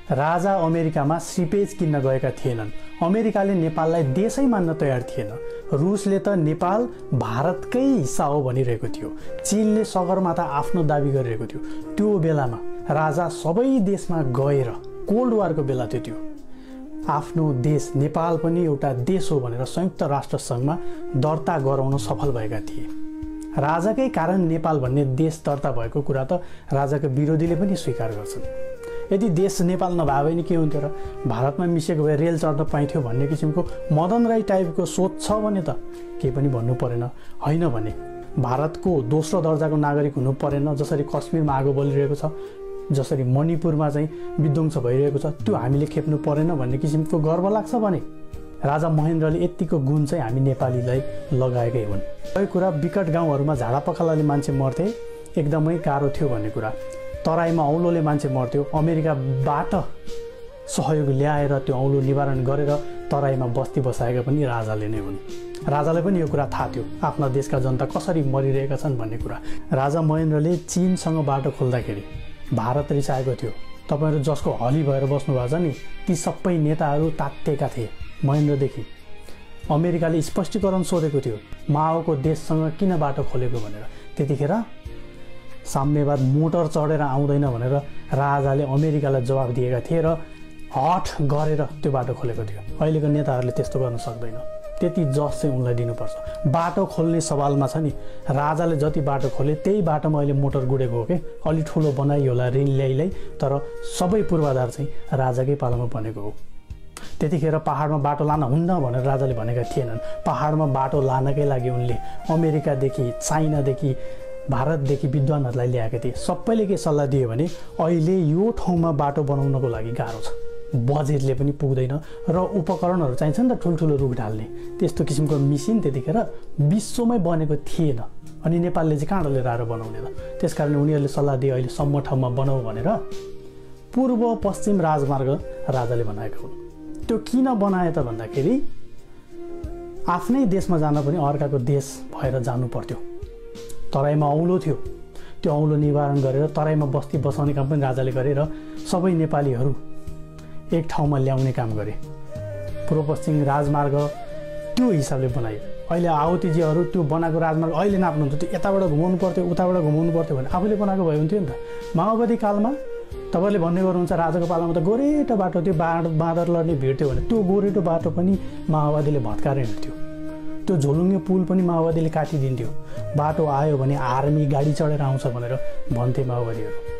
राजा अमेरिकामा सिपेज किन्न गएका थिएनन्। अमेरिकाले नेपाललाई देशै मान्न तयार थिएन। रुसले त नेपाल भारतकै हिस्सा हो भनिरहेको थियो। चीनले सगरमाथा आफ्नो दाबी गरिरहेको थियो। त्यो बेलामा राजा सबै देशमा गएर कोल्ड वारको बेला थियो त्यो। आफ्नो देश नेपाल पनि एउटा देश हो भनेर संयुक्त राष्ट्र सङ्घमा दर्ता गराउन सफल भएका थिए। राजाकै कारण नेपाल भन्ने देश दर्ता भएको कुरा त राजाको विरोधीले पनि स्वीकार गर्छन्। यदि देश नेपाल नभए भने के हुन्थ्यो र? भारतमा मिसिएको भए रेल चढ्न पाइन्थ्यो भन्ने किसिमको मदन राई टाइपको सोच छ भने त केही पनि भन्नु परेन। होइन भने भारतको दोस्रो दर्जाको नागरिक हुनु परेन। जसरी कश्मीरमा आगो बलिरहेको छ, जसरी मणिपुरमा चाहिँ विध्वंस भइरहेको छ, त्यो हामीले खेप्नु परेन भन्ने किसिमको गर्व लाग्छ भने राजा महेन्द्रले यतिको गुण चाहिँ हामी नेपालीलाई लगाएकै हुन्। यो कुरा विकट गाउँहरूमा झाडापखालाले मान्छे मर्थे एकदमै गाह्रो थियो भन्ने कुरा। तराईमा औलोले मान्छे मर्थ्यो, अमेरिकाबाट सहयोग ल्याएर त्यो औलो निवारण गरेर तराईमा बस्ती बसाएका पनि राजाले नै हुन्। राजालाई पनि यो कुरा थाहा थियो आफ्ना देशका जनता कसरी मरिरहेका छन् भन्ने कुरा। राजा महेन्द्रले चीनसँग बाटो खोल्दाखेरि भारत रिसाएको थियो। तपाईहरु जसको हली भएर बस्नु भएको छ नि, ती सबै नेताहरू तात्तेका थिए महेन्द्रदेखि। अमेरिकाले स्पष्टीकरण सोधेको थियो माओको देशसँग किन बाटो खोलेको भनेर। त्यतिखेर साम्यवाद मोटर चढेर आउँदैन भनेर राजाले अमेरिकालाई जवाफ दिएका थिए र हट गरेर त्यो बाटो खोलेको थियो। अहिलेको नेताहरूले त्यस्तो गर्न सक्दैन। त्यति जस चाहिँ उनलाई दिनुपर्छ। बाटो खोल्ने सवालमा छ नि, राजाले जति बाटो खोले त्यही बाटोमा अहिले मोटर गुडेको हो कि। अलि ठुलो बनाइ होला ऋण ल्याइलाई, तर सबै पूर्वाधार चाहिँ राजाकै पालामा बनेको हो। त्यतिखेर पहाडमा बाटो लान हुन्न भनेर राजाले भनेका थिएनन्। पहाडमा बाटो लानकै लागि उनले अमेरिकादेखि, चाइनादेखि, भारतदेखि विद्वानहरूलाई ल्याएका थिए। सबैले के सल्लाह दियो भने अहिले यो ठाउँमा बाटो बनाउनको लागि गाह्रो छ, बजेटले पनि पुग्दैन र उपकरणहरू चाहिन्छ नि त, ठुल्ठुलो रुख ढाल्ने त्यस्तो किसिमको मिसिन त्यतिखेर विश्वमै बनेको थिएन। अनि नेपालले चाहिँ कहाँ लिएर आएर बनाउने त? त्यसकारण उनीहरूले सल्लाह दिए अहिले सम्म ठाउँमा बनाऊ भनेर। पूर्व पश्चिम राजमार्ग राजाले बनाएको हुन्। त्यो किन बनाए त भन्दाखेरि आफ्नै देशमा जान पनि अर्काको देश भएर जानु पर्थ्यो। तराईमा औलो थियो, त्यो औलो निवारण गरेर तराईमा बस्ती बसाउने काम पनि राजाले गरे र सबै नेपालीहरू एक ठाउँमा ल्याउने काम गरे। पूर्व पश्चिम राजमार्ग त्यो हिसाबले बनायो। अहिले आवतीजीहरू त्यो बनाएको राजमार्ग अहिले नाप्नुहुन्छ, त्यो यताबाट घुमाउनु पर्थ्यो उताबाट घुमाउनु पर्थ्यो भने आफूले बनाएको भए हुन्थ्यो नि त। माओवादी कालमा तपाईँले भन्ने गर्नुहुन्छ राजाको पालामा त गोरेटो बाटो थियो, बाँदर लड्ने भिड थियो भने त्यो गोरेटो बाटो पनि माओवादीले भत्काएर हिँड्थ्यो। त्यो झोलुङ्गे पुल पनि माओवादीले काटिदिन्थ्यो। बाटो आयो भने आर्मी गाडी चढेर आउँछ भनेर भन्थे माओवादीहरू।